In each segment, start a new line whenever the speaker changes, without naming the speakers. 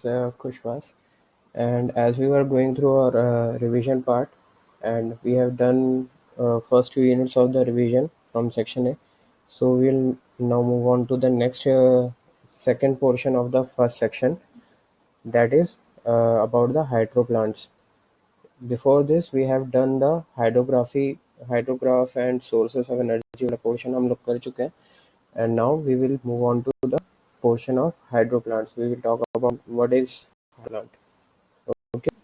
Kushwas, and as we were going through our revision part, and we have done first 2 units of the revision from section A, so we'll now move on to the next second portion of the first section, that is about the hydro plants. Before this, we have done the hydrograph and sources of energy वाला portion हम लोग कर चुके हैं, and now we will move on to the portion of hydro plants. We will talk about what is hydro plant. Okay,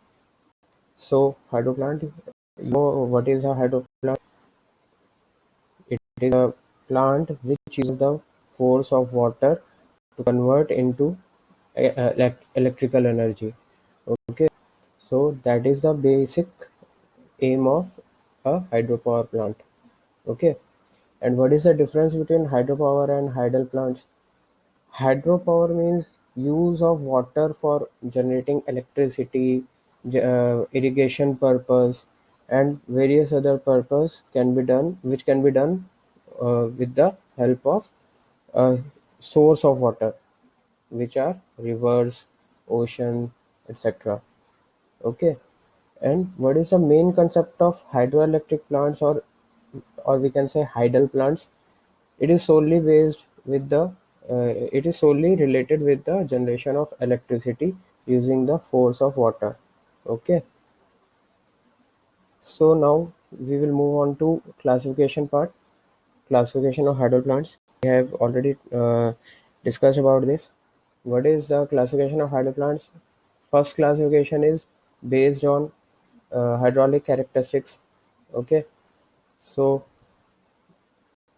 so hydro plant, you know what is a hydro plant? It is a plant which uses the force of water to convert into electrical energy. Okay, so that is the basic aim of a hydropower plant. Okay, and what is the difference between hydropower and tidal plants? Hydropower means use of water for generating electricity, irrigation purpose, and various other purpose can be done, which can be done with the help of a source of water, which are rivers, ocean, etc. Okay, and what is the main concept of hydroelectric plants, or we can say hydel plants? It is solely based with the it is solely related with the generation of electricity using the force of water. Okay, so now we will move on to classification part. Classification of hydro plants. We have already discussed about this. What is the classification of hydro plants? First classification is based on hydraulic characteristics. Okay, so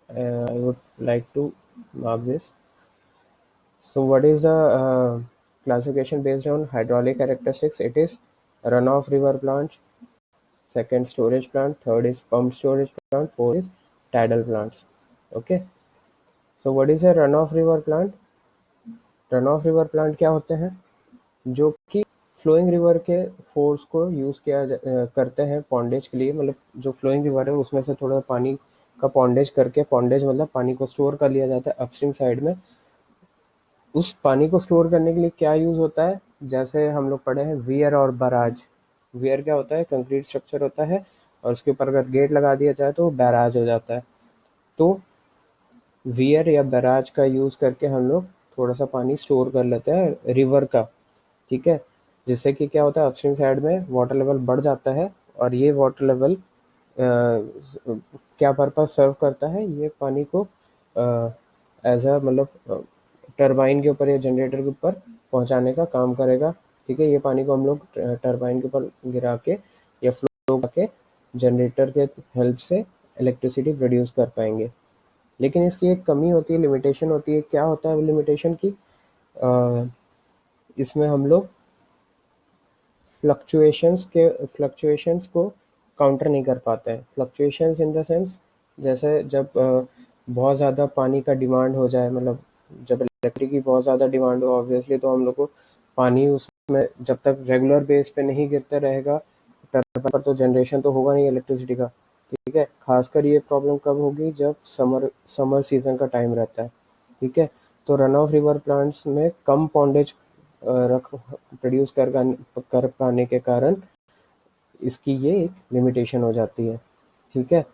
I would like to mark this. So what is the classification based on hydraulic characteristics? It is runoff river plant, second storage plant, third is pump storage plant, fourth is tidal plants. Okay, so what is a runoff river plant? Runoff river plant क्या होते हैं? जो कि flowing river के force को use करते हैं पॉन्डेज के लिए, मतलब जो फ्लोइंग रिवर है उसमें से थोड़ा पानी का पॉन्डेज करके, पॉन्डेज मतलब पानी को स्टोर कर लिया जाता है अपस्ट्रीम साइड में। उस पानी को स्टोर करने के लिए क्या यूज होता है? जैसे हम लोग पढ़े हैं वियर और बराज। वियर क्या होता है? कंक्रीट स्ट्रक्चर होता है और उसके ऊपर अगर गेट लगा दिया जाए तो बैराज हो जाता है। तो वियर या बैराज का यूज करके हम लोग थोड़ा सा पानी स्टोर कर लेते हैं रिवर का, ठीक है, जिससे कि क्या होता है अपस्ट्रीम साइड में वाटर लेवल बढ़ जाता है, और ये वाटर लेवल क्या पर्पज सर्व करता है? ये पानी को एज अ मतलब टरबाइन के ऊपर या जनरेटर के ऊपर पहुंचाने का काम करेगा। ठीक है, ये पानी को हम लोग टरबाइन के ऊपर गिरा के या फ्लो करके जनरेटर के हेल्प से इलेक्ट्रिसिटी प्रोड्यूस कर पाएंगे। लेकिन इसकी एक कमी होती है, लिमिटेशन होती है। क्या होता है लिमिटेशन की? इसमें हम लोग फ्लक्चुएशंस को काउंटर नहीं कर पाते हैं। फ्लक्चुएशंस इन द सेंस, जैसे जब बहुत ज़्यादा पानी का डिमांड हो जाए, मतलब जब इलेक्ट्रिक की बहुत ज़्यादा डिमांड हो ऑब्वियसली, तो हम लोग को पानी उसमें जब तक रेगुलर बेस पे नहीं गिरता रहेगा टर्बाइन पर, तो जनरेशन तो होगा नहीं इलेक्ट्रिसिटी का। ठीक है, खासकर ये प्रॉब्लम कब होगी? जब समर सीजन का टाइम रहता है। ठीक है, तो रन ऑफ रिवर प्लांट्स में कम पॉन्डेज रख प्रोड्यूस कर पाने के कारण इसकी ये एक लिमिटेशन हो जाती है। ठीक है,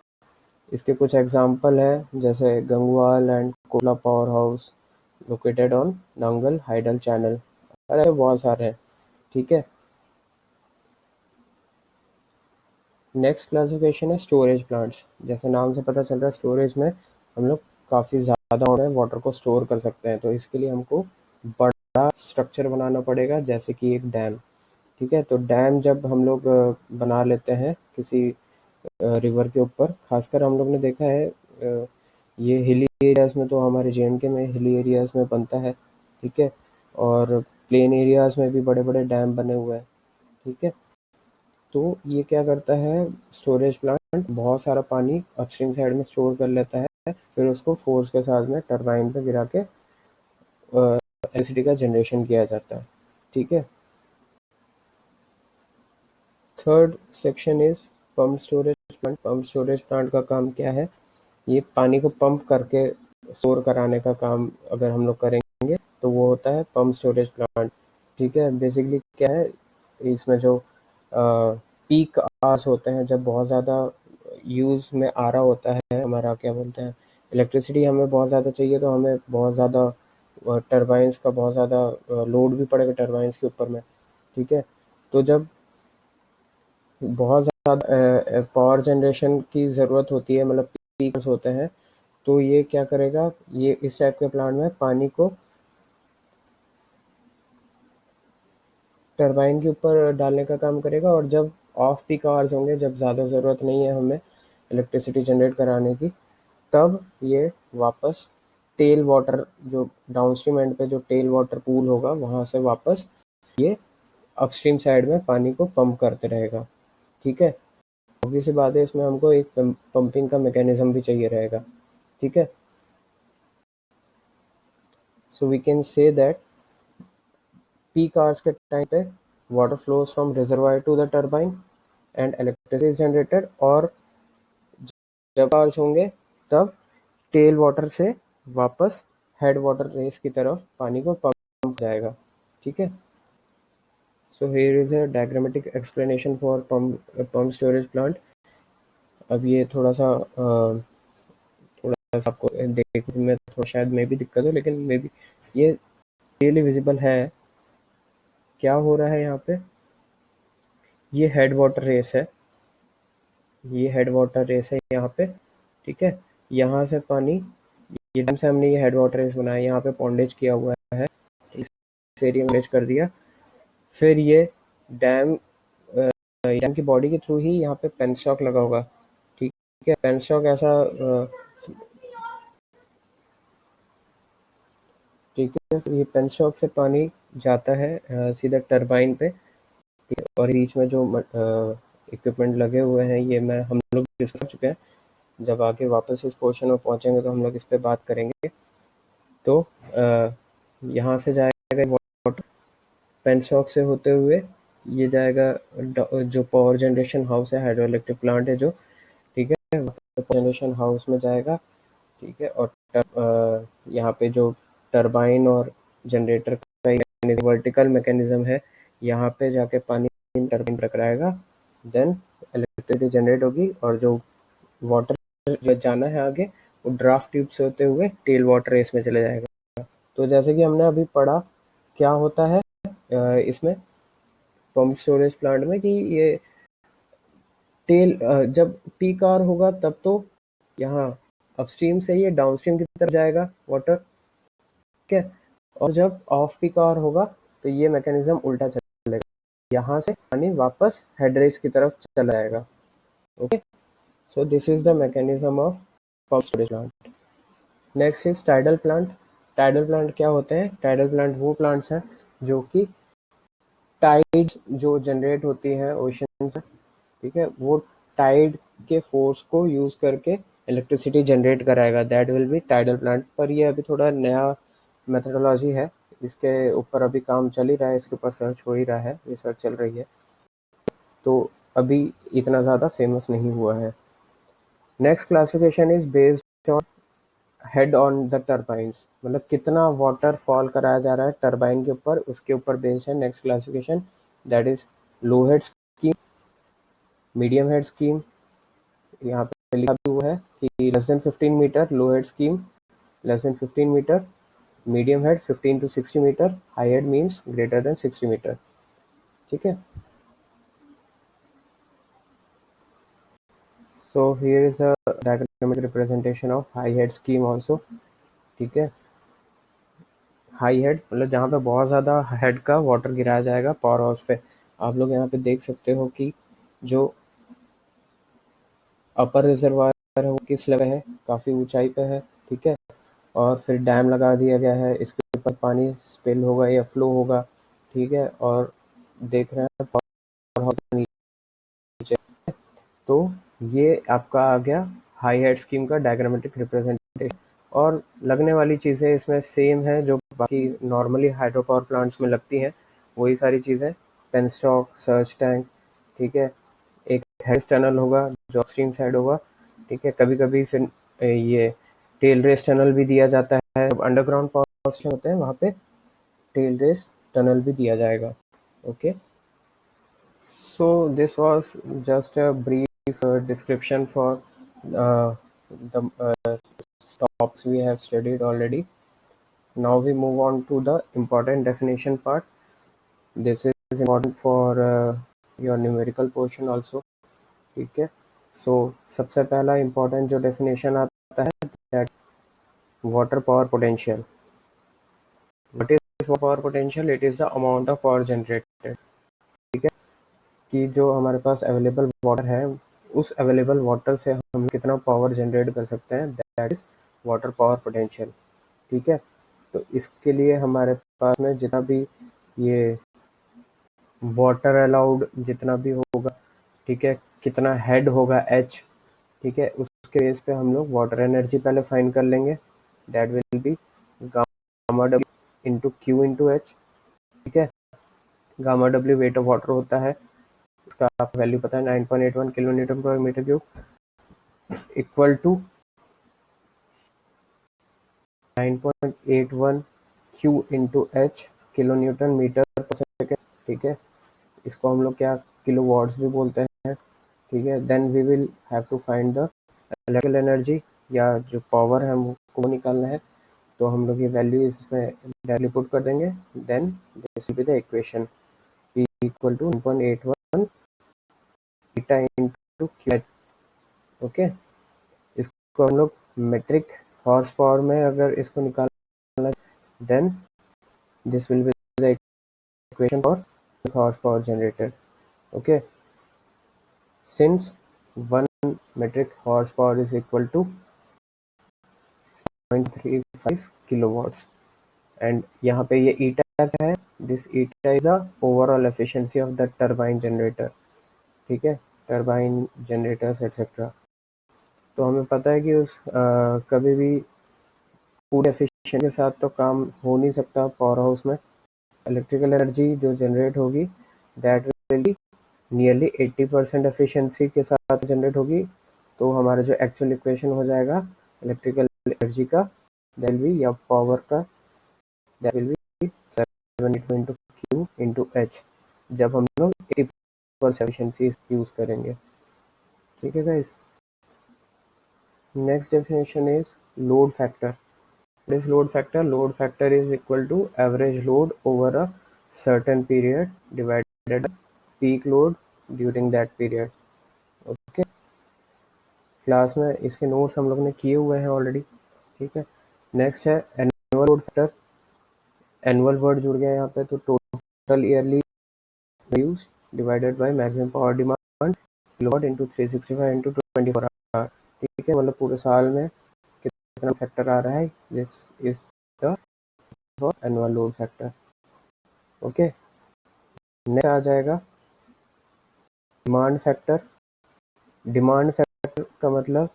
इसके कुछ एग्जांपल है, जैसे Gangwal and Cola power house located on Nangal hydel channel, अरे बहुत सारे हैं। ठीक है, नेक्स्ट क्लासिफिकेशन है स्टोरेज प्लांट्स। जैसे नाम से पता चल रहा है, स्टोरेज में हम लोग काफ़ी ज़्यादा वाटर को स्टोर कर सकते हैं, तो इसके लिए हमको बड़ा स्ट्रक्चर बनाना पड़ेगा, जैसे कि एक डैम। ठीक है, तो डैम जब हम लोग बना लेते हैं किसी रिवर के ऊपर, खासकर हम लोग ने देखा है ये हिली एरियाज़ में, तो हमारे JNK में हिली एरियाज़ में बनता है। ठीक है, और प्लेन एरियाज़ में भी बड़े बड़े डैम बने हुए हैं। ठीक है, तो ये क्या करता है, स्टोरेज प्लांट बहुत सारा पानी अपस्ट्रीम साइड में स्टोर कर लेता है, फिर उसको फोर्स के साथ में टरबाइन पे गिरा के इलेक्ट्रिसिटी का जनरेशन किया जाता है। ठीक है, third section is pump storage plant. Pump storage plant का काम क्या है? ये पानी को पंप करके स्टोर कराने का काम अगर हम लोग करेंगे तो वो होता है पंप स्टोरेज प्लांट। ठीक है, बेसिकली क्या है इसमें जो पीक आवर्स होते हैं, जब बहुत ज़्यादा यूज़ में आ रहा होता है हमारा, क्या बोलते हैं, इलेक्ट्रिसिटी हमें बहुत ज़्यादा चाहिए, तो हमें बहुत ज़्यादा टरबाइन्स का बहुत ज़्यादा लोड भी पड़ेगा टरबाइन्स के ऊपर में। ठीक है, तो जब बहुत ज़्यादा पावर जनरेशन की ज़रूरत होती है, मतलब पीकर्स होते हैं, तो ये क्या करेगा, ये इस टाइप के प्लांट में पानी को टरबाइन के ऊपर डालने का काम करेगा। और जब ऑफ पीक आवर्स होंगे, जब ज़्यादा ज़रूरत नहीं है हमें इलेक्ट्रिसिटी जनरेट कराने की, तब ये वापस टेल वाटर, जो डाउनस्ट्रीम एंड पे जो टेल वाटर पूल होगा, वहाँ से वापस ये अपस्ट्रीम साइड में पानी को पंप करते रहेगा। ठीक है, ऑब्वियस सी बात है, इसमें हमको एक पंपिंग का मैकेनिज्म भी चाहिए रहेगा। ठीक है, so we can say that peak hours के टाइम पे water flows from reservoir to the turbine and electricity generated, और जब आवर्स होंगे तब टेल वाटर से वापस हेड वाटर रेस की तरफ पानी को पंप जाएगा। ठीक है, so here is a diagrammatic explanation for pump storage plant. अब ये थोड़ा सा आपको देखने में थोड़ा शायद मे भी दिक्कत हो, लेकिन मे बी ये क्लियरली विजिबल है। क्या हो रहा है यहाँ पे, ये हेड वाटर रेस है, ये हेड वाटर रेस है यहाँ पे। ठीक है, यहाँ से पानी, ये डैम से हमने ये हेड वाटर रेस बनाया, यहाँ पे पॉन्डेज किया हुआ है, इस एरिया में कर दिया। फिर ये डैम डैम की बॉडी के थ्रू ही यहाँ पे पेनस्टॉक लगा होगा। ठीक है, पेनस्टॉक ऐसा ठीक है, फिर ये पेनस्टॉक से पानी जाता है सीधा टरबाइन पे। और बीच में जो इक्विपमेंट लगे हुए हैं, ये मैं हम लोग डिस्कस कर चुके हैं। जब आगे वापस इस पोर्शन में पहुंचेंगे तो हम लोग इस पे बात करेंगे। तो यहाँ से जाएगा वाटर पेनस्टॉक से होते हुए, ये जाएगा जो पावर जनरेशन हाउस है, हाइड्रो इलेक्ट्रिक प्लांट है जो, ठीक है, पावर जनरेशन हाउस में जाएगा। ठीक है, और यहाँ पे जो टरबाइन और जनरेटर का वर्टिकल मैकेनिज्म है, यहाँ पे जाके पानी टरबाइन टकराएगा, देन इलेक्ट्रिसिटी जनरेट होगी, और जो वाटर जाना है आगे, वो ड्राफ्ट ट्यूब से होते हुए टेल वाटर रेस में चले जाएगा। तो जैसे कि हमने अभी पढ़ा, क्या होता है इसमें पंप स्टोरेज प्लांट में, कि ये जब पीक आवर होगा तब तो यहाँ अपस्ट्रीम से ये डाउनस्ट्रीम की तरफ जाएगा वाटर। ठीक है, और जब ऑफ पीक आवर होगा तो ये मैकेनिज्म उल्टा चलेगा, यहाँ से पानी वापस हेड रेस की तरफ चला जाएगा। Okay, so this is the mechanism of pump storage plant. Next is tidal plant. Tidal plant क्या होते हैं? टाइडल प्लांट वो प्लांट्स हैं जो कि टाइड्स जो जनरेट होती है ओशन से, ठीक है, वो टाइड के फोर्स को यूज करके इलेक्ट्रिसिटी जनरेट कराएगा, that will B tidal plant. पर ये अभी थोड़ा नया मेथडोलॉजी है, इसके ऊपर अभी काम चल ही रहा है, इसके ऊपर सर्च हो ही रहा है, रिसर्च चल रही है, तो अभी इतना ज़्यादा फेमस नहीं हुआ है। Next classification is based on head on the turbines, मतलब कितना वाटर फॉल कराया जा रहा है टर्बाइन के ऊपर, उसके ऊपर बेस्ड है next classification, that is low head scheme, medium head scheme, यहाँ पे लिखा भी हुआ है कि less than 15 metre low head scheme, less than 15 metre medium head 15 to 60 metre, high head means greater than 60 metre. ठीक है, so here is a diagrammatic representation of high head scheme also. ठीक है, हाई हेड मतलब जहाँ पे बहुत ज़्यादा head का वाटर गिराया जाएगा पावर हाउस पे। आप लोग यहाँ पे देख सकते हो कि जो अपर रिजर्वायर है वो किस लेवल है, काफ़ी ऊंचाई पे है। ठीक है, और फिर डैम लगा दिया गया है, इसके ऊपर पानी स्पिल होगा या फ्लो होगा। ठीक है, और देख रहे हैं पावर हाउस नीचे, तो ये आपका आ गया हाई हेड स्कीम का डायग्रामेटिक रिप्रेजेंटेशन। और लगने वाली चीज़ें इसमें सेम है जो बाकी नॉर्मली हाइड्रो पावर प्लांट्स में लगती हैं, वही सारी चीज़ें, पेनस्टॉक, सर्च टैंक, ठीक है, एक हेड टनल होगा जो अपस्ट्रीम साइड होगा। ठीक है, कभी कभी फिर ये टेल रेस टनल भी दिया जाता है, अंडरग्राउंड पावर स्टेशन होते हैं वहाँ पे टेल रेस टनल भी दिया जाएगा। Okay, so this was just a brief description for the stops we have studied already. Now we move on to the important definition part. This is important for your numerical portion also. ठीक है, सो सबसे पहला important जो definition आता है that water power potential. What is water power potential? It is the amount of power generated. ठीक है, कि जो हमारे पास अवेलेबल वाटर है उस अवेलेबल वाटर से हम कितना पावर जनरेट कर सकते हैं, that is water power potential. ठीक है, तो इसके लिए हमारे पास में जितना भी ये वाटर अलाउड जितना भी होगा, ठीक है, कितना हेड होगा एच, ठीक है, उसके बेस पे हम लोग वाटर एनर्जी पहले फाइंड कर लेंगे, that will be gamma W into Q into H. ठीक है, gamma W weight of water होता है, इसका आपको वैल्यू पता है 9.81 किलो न्यूटन पर metre cube, equal to 9.81 Q into H kilo newton metre पर सेकेंड। ठीक है, इसको हम लोग क्या किलो वॉट्स भी बोलते हैं। ठीक है, then we will have to find the electrical energy या जो पावर है हमको निकालना है, तो हम लोग ये वैल्यू इसमें डायरेक्टली पुट कर देंगे, then this will be the equation P equal to 1.81 beta into Q. Okay, इसको हम लोग मेट्रिक हॉर्स पावर में अगर इसको निकालना, then this will be the equation for horse power generated. Okay, since 1 metric horsepower is equal to 0.35 kilowatts, and यहाँ पे ये eta है, this eta is the overall efficiency of the turbine generator। ठीक है, टर्बाइन जनरेटर्स एक्सेट्रा। तो हमें पता है कि उस कभी भी पूरे एफिशिएंसी के साथ तो काम हो नहीं सकता पावर हाउस में। इलेक्ट्रिकल एनर्जी जो जनरेट होगी that will be nearly 80% efficiency के साथ जनरेट होगी। तो हमारा जो एक्चुअल इक्वेशन हो जाएगा इलेक्ट्रिकल एनर्जी का, दैट विल बी या पावर का, that will B 7 into Q into H, जब हम लोग 80% एफिशिएंसी यूज करेंगे। ठीक है guys, next definition is load factor. What is load factor? Load factor is equal to average load over a certain period divided by peak load during that period. Okay, class में इसके notes हम लोग ने किए हुए हैं already. ठीक है, नेक्स्ट है annual load factor. Annual word जुड़ गया यहाँ पे, तो total yearly use divided by maximum power demand kilowatt into 365 into 24 hour. ठीक है, मतलब पूरे साल में कितना फैक्टर आ रहा है, this is the annual load factor. Okay, next आ जाएगा डिमांड फैक्टर। डिमांड फैक्टर का मतलब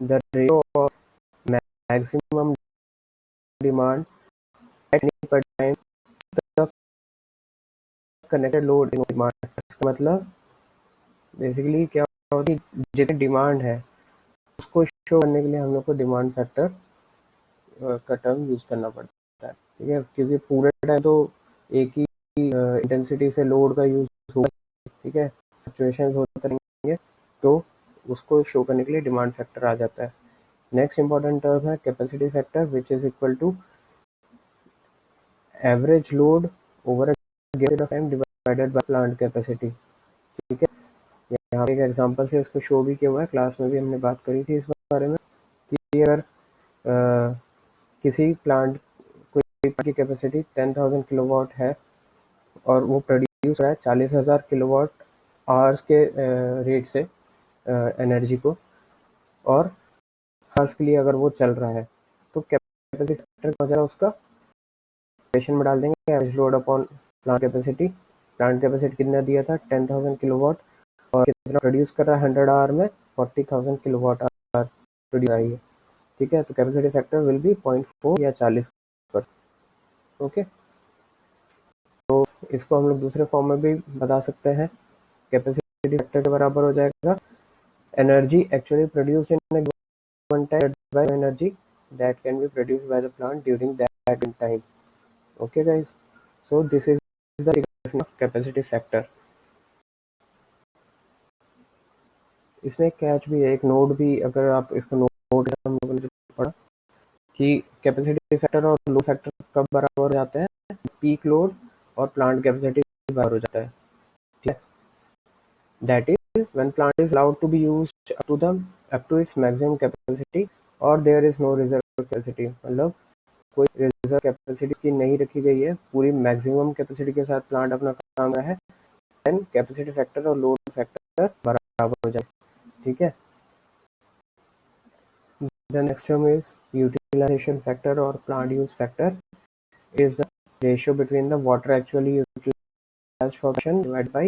the ratio of maximum demand at any पर time the connected load in demand. इसका मतलब बेसिकली क्या होती है, जितनी डिमांड है उसको शो करने के लिए हम लोग को डिमांड फैक्टर का टर्म यूज करना पड़ता है। ठीक है, क्योंकि पूरे टाइम तो एक ही इंटेंसिटी से लोड का यूज होगा। ठीक है, फ्लक्चुएशंस होते रहेंगे, तो उसको शो करने के लिए डिमांड फैक्टर आ जाता है। नेक्स्ट इंपॉर्टेंट टर्म है capacity factor, which is equal to average load over a given of time divided by plant capacity. ठीक है, यहाँ पे एक एग्जांपल से इसको शो भी किया हुआ है, क्लास में भी हमने बात करी थी इस बारे में कि अगर किसी प्लांट की कैपेसिटी 10,000 किलोवाट है और वो प्रोड्यूस रहा है 40,000 किलोवाट आवर्स के रेट से एनर्जी को, और हार्स के लिए अगर वो चल रहा है, तो कैपेसिटी फैक्टर उसका इक्वेशन में डाल देंगे, average load upon plant capacity. Plant capacity कितना दिया था 10,000 किलोवाट, और कितना प्रोड्यूस कर रहा है 100 आवर में 40,000 किलोवाट आवर प्रोड्यूस आई है। ठीक है, तो कैपेसिटी फैक्टर विल बी 0.4 या 40%। ओके, तो इसको हम लोग दूसरे फॉर्म में भी बता सकते हैं, कैपेसिटी फैक्टर के बराबर हो जाएगा energy actually produced in given time by energy that can be produced by the plant during that time. Okay guys, so this is the definition of capacity factor. इसमें कैच भी है, एक note भी, अगर आप इसको नोट हम लोगों ने पढ़ा कि कैपेसिटी फैक्टर और लोड फैक्टर कब बराबर हो जाते हैं, पीक लोड और प्लांट कैपेसिटी बराबर हो जाता है, ठीक है। That is when plant is allowed to be used up to its maximum capacity और there is no reserve capacity, मतलब कोई रिजर्व कैपेसिटी की नहीं रखी गई है, पूरी मैक्सिमम कैपेसिटी के साथ प्लांट अपना काम रहा है, देन कैपेसिटी फैक्टर और लोड फैक्टर बराबर हो जाए, ठीक है। The next term is utilization factor or plant use factor. It is the ratio between the water actually utilized for production divided by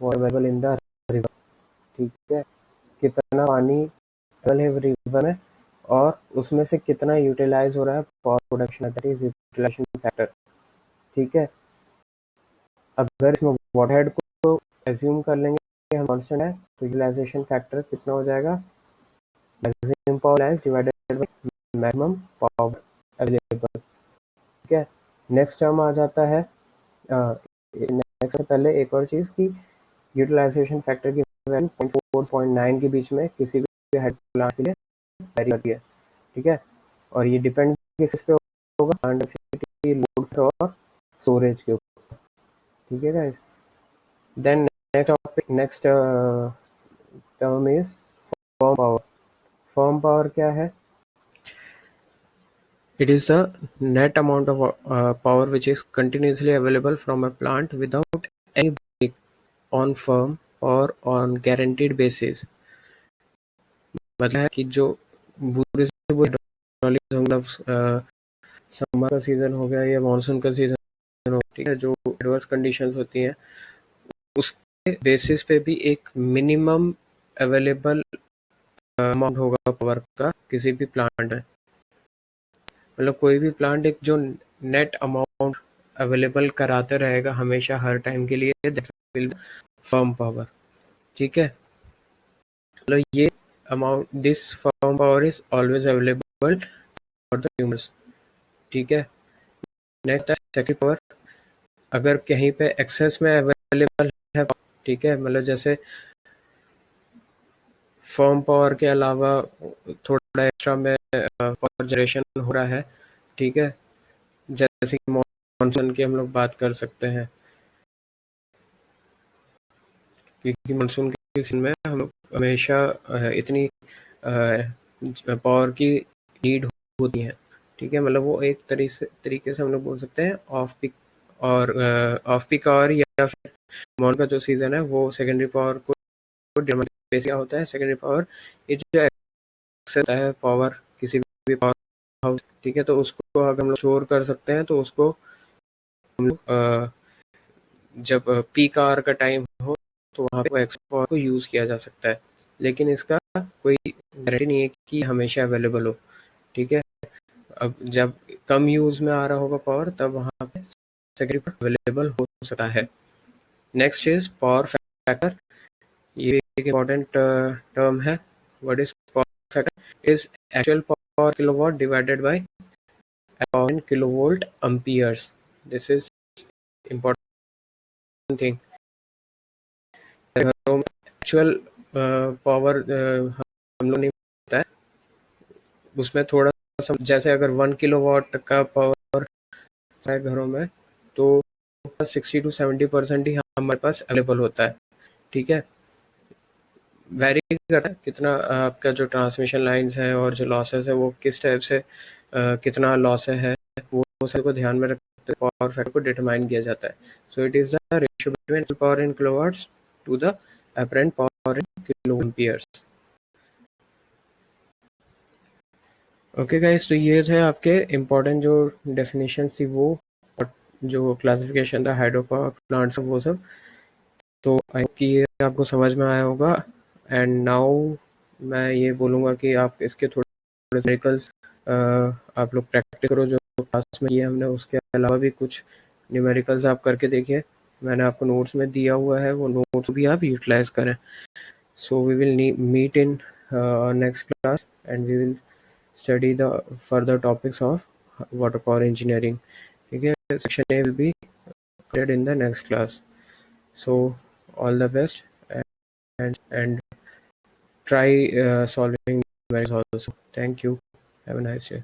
water available in the river. ठीक है, कितना पानी अवेलेबल है रिवर में और उसमें से कितना यूटिलाइज हो रहा है for production, that is utilisation factor, ठीक है। अगर इसमें वाटर हेड को एज्यूम कर लेंगे हम कांस्टेंट है, तो यूटिलाइजेशन फैक्टर कितना हो जाएगा, maximum power utilised divided by maximum power available, ठीक है। नेक्स्ट टर्म आ जाता है, नेक्स्ट से पहले एक और चीज़ कि यूटिलाइजेशन फैक्टर की वैल्यू 0.4-0.9 के बीच में किसी भी हेड प्लांट के लिए वेरी करती है, ठीक है। और ये डिपेंड किस पे होगा, प्लांट कैपेसिटी, लोड और स्टोरेज के ऊपर, ठीक है guys. Then next topic, next term is firm power. Firm power क्या है? It is the net amount of power which is continuously available from a plant without any break on firm or on guaranteed basis. मतलब है कि जो पूरे से पूरे मतलब समर का सीजन हो गया या मानसून का सीजन हो, ठीक है, जो एडवर्स कंडीशंस होती हैं उसके बेसिस पे भी एक मिनिमम अवेलेबल अमाउंट होगा पावर का किसी भी प्लांट में, मतलब कोई भी प्लांट एक जो नेट अमाउंट अवेलेबल कराते रहेगा हमेशा हर टाइम के लिए, that will B firm power, ठीक है। मतलब ये amount, this firm power is always available for the humans, ठीक है। नेक्स्ट सेकंड पावर, अगर कहीं पे एक्सेस में अवेलेबल है, ठीक है, मतलब जैसे फर्म पावर के अलावा थोड़ा एक्स्ट्रा में पावर जनरेशन हो रहा है, ठीक है, जैसे कि मानसून की हम लोग बात कर सकते हैं, क्योंकि मानसून के सीजन में हम लोग हमेशा इतनी पावर की नीड होती है, ठीक है, मतलब वो एक तरीके से हम लोग बोल सकते हैं ऑफ पीक, और ऑफ पीक आवर या फिर मानसून का जो सीजन है वो सेकेंडरी पावर को बेसिक होता है। सेकेंडरी पावर ये जो होता है पावर किसी भी पावर हाउस, ठीक है, तो उसको अगर हम लोग स्टोर कर सकते हैं तो उसको हम लोग जब पीक आवर का टाइम हो तो वहाँ पे एक्स्ट्रा पावर को यूज़ किया जा सकता है, लेकिन इसका कोई गारंटी नहीं है कि हमेशा अवेलेबल हो, ठीक है। अब जब कम यूज़ में आ रहा होगा पावर तब वहाँ पे सेकेंडरी पावर अवेलेबल हो सकता है। नेक्स्ट इज पावर फैक्टर, ये एक इम्पॉर्टेंट टर्म है। What is power factor? Is actual power kilowatt divided by power in kilovolt amperes. This is important thing. घरों में एक्चुअल पावर हम लोग नहीं पता है, उसमें थोड़ा सा, जैसे अगर 1 किलोवाट का पावर है घरों में तो 60-70% ही हमारे पास अवेलेबल होता है, ठीक है। वेरी करता है कितना आपका जो ट्रांसमिशन लाइंस है और जो लॉसेस है वो किस टाइप से कितना लॉस है, वो सबको ध्यान में रखते पावर फैक्टर को डिटरमाइन किया जाता है। So it is the ratio between power in kilowatts to the apparent power in kilo amperes. Okay guys, तो ये थे आपके इम्पोर्टेंट जो डेफिनेशन थी वो, और जो क्लासिफिकेशन था हाइड्रो पावर प्लांट्स वो सब, तो आई होप कि ये आपको समझ में आया होगा। एंड नाउ मैं ये बोलूँगा कि आप इसके थोड़े न्यूमेरिकल्स आप लोग प्रैक्टिस करो, जो क्लास में किए हमने, उसके अलावा भी कुछ न्यूमेरिकल्स आप करके देखिए, मैंने आपको नोट्स में दिया हुआ है, वो नोट्स भी आप यूटिलाइज करें। So we will meet in next class and we will study the further topics of water power engineering. Okay, section A will be covered in the next class. So all the best, and try solving mathematics also. Thank you. Have a nice day.